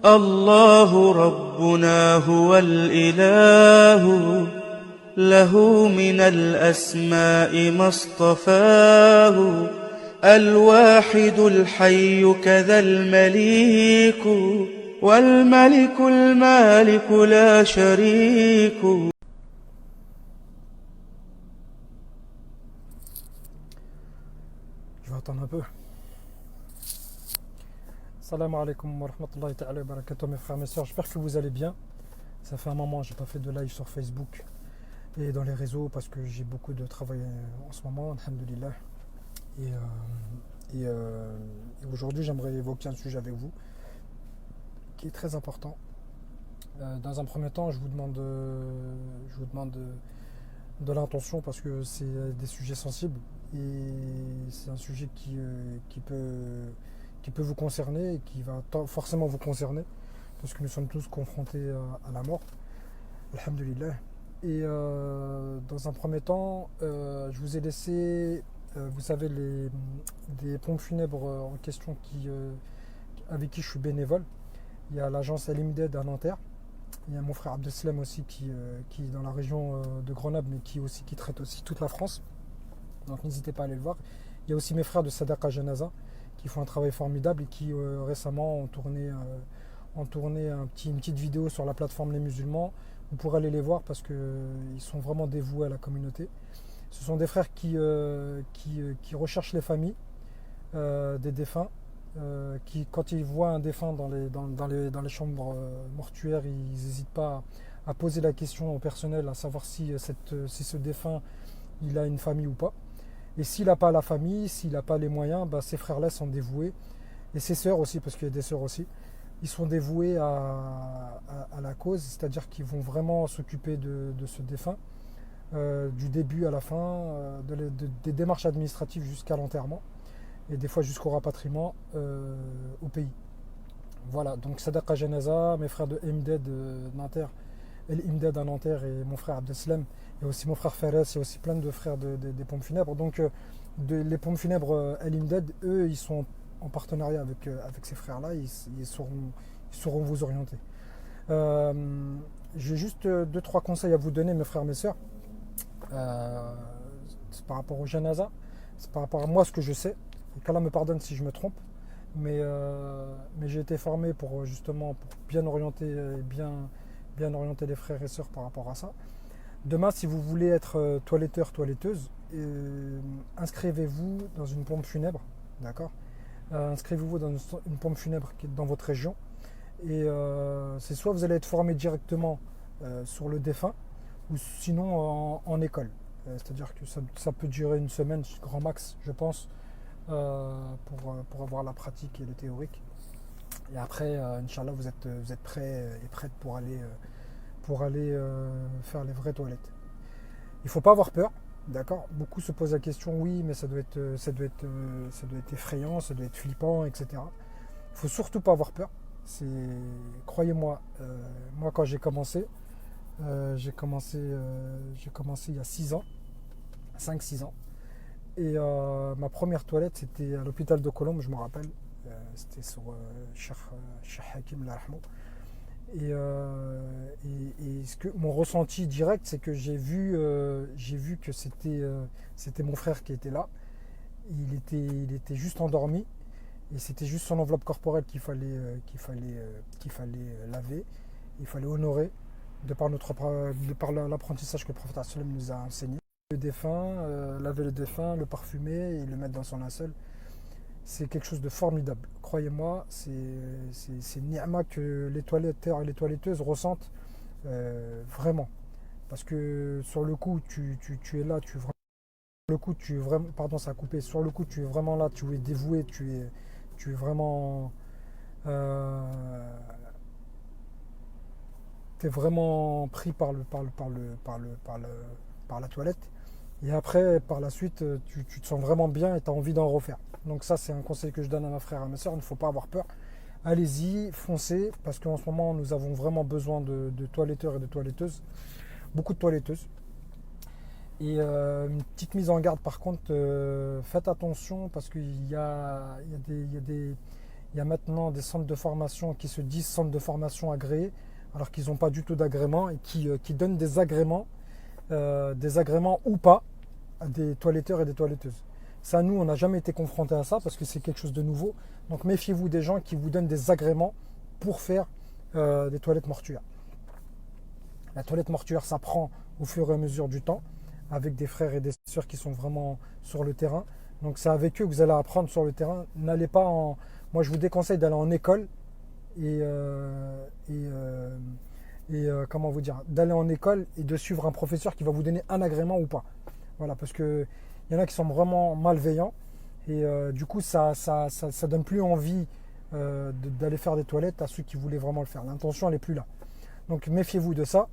الله ربنا هو الإله له من الأسماء ما اصطفاه الواحد الحي كذا المليك والملك المالك لا شريك. Je vais attendre un peu. Salam alaikum wa rahmatullahi ta'ala wa barakatuh mes frères et mes sœurs, j'espère que vous allez bien. Ça fait un moment, j'ai pas fait de live sur Facebook et dans les réseaux parce que j'ai beaucoup de travail en ce moment, alhamdulillah. Et aujourd'hui, j'aimerais évoquer un sujet avec vous qui est très important. Dans un premier temps, je vous demande de l'intention parce que c'est des sujets sensibles et c'est un sujet qui peut vous concerner et qui va forcément vous concerner parce que nous sommes tous confrontés à la mort, alhamdulillah. Et dans un premier temps, je vous ai laissé, vous savez, des pompes funèbres en question avec qui je suis bénévole. Il y a l'agence El Imdad à Nanterre. Il y a mon frère Abdeslam aussi qui est dans la région de Grenoble, mais qui traite aussi toute la France. Donc n'hésitez pas à aller le voir. Il y a aussi mes frères de Sadaqa Janaza qui font un travail formidable et qui récemment ont tourné une petite vidéo sur la plateforme Les Musulmans. Vous pourrez aller les voir parce qu'ils sont vraiment dévoués à la communauté. Ce sont des frères qui recherchent les familles des défunts. Qui, quand ils voient un défunt dans les chambres mortuaires, ils n'hésitent pas à poser la question au personnel, à savoir si ce défunt il a une famille ou pas. Et s'il n'a pas la famille, s'il n'a pas les moyens, ces frères-là sont dévoués. Et ses sœurs aussi, parce qu'il y a des sœurs aussi, ils sont dévoués à la cause, c'est-à-dire qu'ils vont vraiment s'occuper de ce défunt, du début à la fin, des démarches administratives jusqu'à l'enterrement. Et des fois jusqu'au rapatriement au pays. Voilà, donc Sadaqa Janaza, mes frères de Imdad Nanterre, El Imdad à Nanterre et mon frère Abdeslam, et aussi mon frère Fares, il y a aussi plein de frères des pompes funèbres. Donc les pompes funèbres El Imdad, eux, ils sont en partenariat avec ces frères-là, ils sauront vous orienter. J'ai juste 2-3 conseils à vous donner, mes frères, mes sœurs. C'est par rapport au Janaza, c'est par rapport à moi ce que je sais. Qu'Allah me pardonne si je me trompe, mais j'ai été formé pour bien orienter les frères et sœurs par rapport à ça. Demain, si vous voulez être toiletteur, toiletteuse, inscrivez-vous dans une pompe funèbre, d'accord. Inscrivez-vous dans une pompe funèbre qui est dans votre région, et c'est soit vous allez être formé directement sur le défunt, ou sinon en école. C'est-à-dire que ça peut durer une semaine, grand max, je pense. Pour avoir la pratique et le théorique. Et après, Inch'Allah, vous êtes prêts et prêtes pour aller faire les vraies toilettes. Il ne faut pas avoir peur, d'accord. Beaucoup se posent la question, oui, mais ça doit être effrayant, ça doit être flippant, etc. Il ne faut surtout pas avoir peur. Croyez-moi, moi quand j'ai commencé il y a 6 ans, 5-6 ans. Et ma première toilette, c'était à l'hôpital de Colombes, je me rappelle. C'était sur Cheikh Hakim Larahmou. Et mon ressenti direct, c'est que j'ai vu que c'était mon frère qui était là. Il était juste endormi. Et c'était juste son enveloppe corporelle qu'il fallait laver. Il fallait honorer de par l'apprentissage que le prophète nous a enseigné. Le défunt, laver le défunt, le parfumer et le mettre dans son linceul, c'est quelque chose de formidable. Croyez-moi, c'est une ni'ma que les toiletteurs et les toiletteuses ressentent vraiment. Parce que sur le coup, tu es là, pardon, ça a coupé. Sur le coup, tu es vraiment là, tu es dévoué, tu es vraiment, t'es vraiment pris par la toilette. Et après, par la suite, tu te sens vraiment bien et tu as envie d'en refaire. Donc ça, c'est un conseil que je donne à ma frère et à ma soeur. Il ne faut pas avoir peur. Allez-y, foncez, parce qu'en ce moment, nous avons vraiment besoin de toiletteurs et de toiletteuses. Beaucoup de toiletteuses. Et une petite mise en garde, par contre, faites attention, parce qu'il y a Il y a maintenant des centres de formation qui se disent centres de formation agréés, alors qu'ils n'ont pas du tout d'agrément et qui donnent des agréments ou pas à des toiletteurs et des toiletteuses. Ça, nous, on n'a jamais été confrontés à ça parce que c'est quelque chose de nouveau. Donc méfiez-vous des gens qui vous donnent des agréments pour faire des toilettes mortuaires. La toilette mortuaire, ça prend au fur et à mesure du temps, avec des frères et des sœurs qui sont vraiment sur le terrain. Donc c'est avec eux que vous allez apprendre sur le terrain. N'allez pas en... Moi, je vous déconseille d'aller en école comment vous dire, d'aller en école et de suivre un professeur qui va vous donner un agrément ou pas. Voilà, parce que il y en a qui sont vraiment malveillants et du coup, ça donne plus envie d'aller faire des toilettes à ceux qui voulaient vraiment le faire. L'intention, elle n'est plus là. Donc méfiez-vous de ça.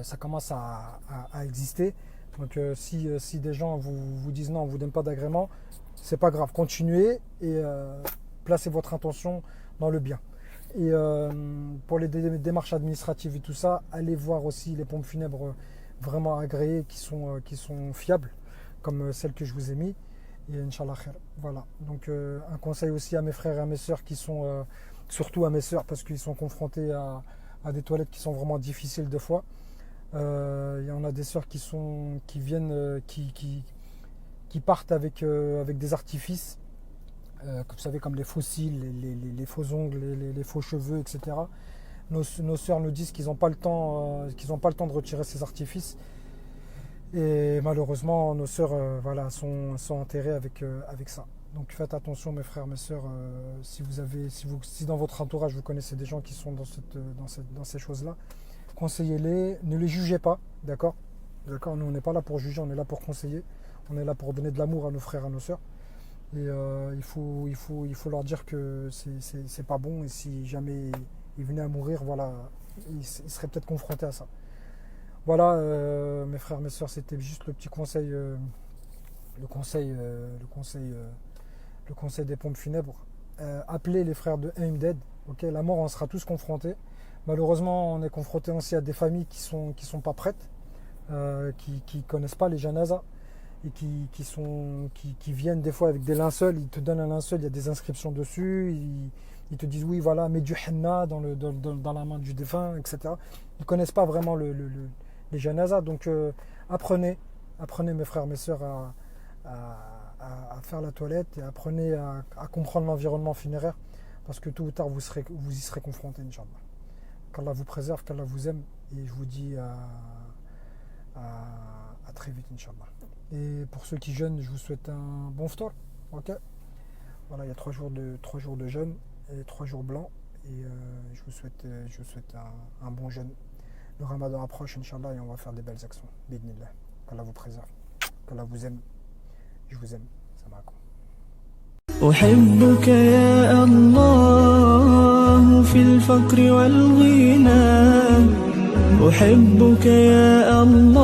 Ça commence à exister. Donc si des gens vous disent non, on ne vous donne pas d'agrément, c'est pas grave. Continuez et placez votre intention dans le bien. Et pour les démarches administratives et tout ça, allez voir aussi les pompes funèbres vraiment agréées qui sont fiables, comme celles que je vous ai mis. Et Inch'Allah khair. Voilà. Donc un conseil aussi à mes frères et à mes sœurs qui sont, surtout à mes sœurs, parce qu'ils sont confrontés à des toilettes qui sont vraiment difficiles des fois. Il y en a des sœurs qui partent avec des artifices, vous savez, comme les faux cils, les faux ongles, les faux cheveux, etc. Nos sœurs nous disent qu'ils n'ont pas le temps, de retirer ces artifices. Et malheureusement, nos sœurs sont enterrées avec ça. Donc faites attention, mes frères, mes sœurs, si dans votre entourage vous connaissez des gens qui sont dans ces choses-là, conseillez-les, ne les jugez pas, d'accord? D'accord, nous on n'est pas là pour juger, on est là pour conseiller, on est là pour donner de l'amour à nos frères, à nos sœurs. Et il faut leur dire que c'est pas bon, et si jamais ils venaient à mourir, voilà, ils seraient peut-être confrontés à ça. Voilà, mes frères, mes sœurs, c'était juste le petit conseil, le conseil des pompes funèbres. Appelez les frères de Aimded, ok? La mort, on sera tous confrontés. Malheureusement, on est confronté aussi à des familles qui sont pas prêtes, qui connaissent pas les janazas et qui viennent des fois avec des linceuls. Ils te donnent un linceul, il y a des inscriptions dessus. Ils te disent oui, voilà, mets du henna dans la main du défunt, etc. Ils connaissent pas vraiment les janazas. Donc apprenez, mes frères, mes sœurs, à faire la toilette, et apprenez à comprendre l'environnement funéraire, parce que tôt ou tard vous y serez confrontés, Inch'Allah. Qu'Allah vous préserve, qu'Allah vous aime, et je vous dis à très vite, Inch'Allah. Et pour ceux qui jeûnent, je vous souhaite un bon ftour. Ok. Voilà, il y a 3 jours de jeûne et 3 jours blancs, et je vous souhaite un bon jeûne. Le Ramadan approche, Inch'Allah, et on va faire des belles actions. Bidnillah. Qu'Allah vous préserve, qu'Allah vous aime. Je vous aime. Samakum. أحبك يا الله في الفقر والغنى أحبك يا الله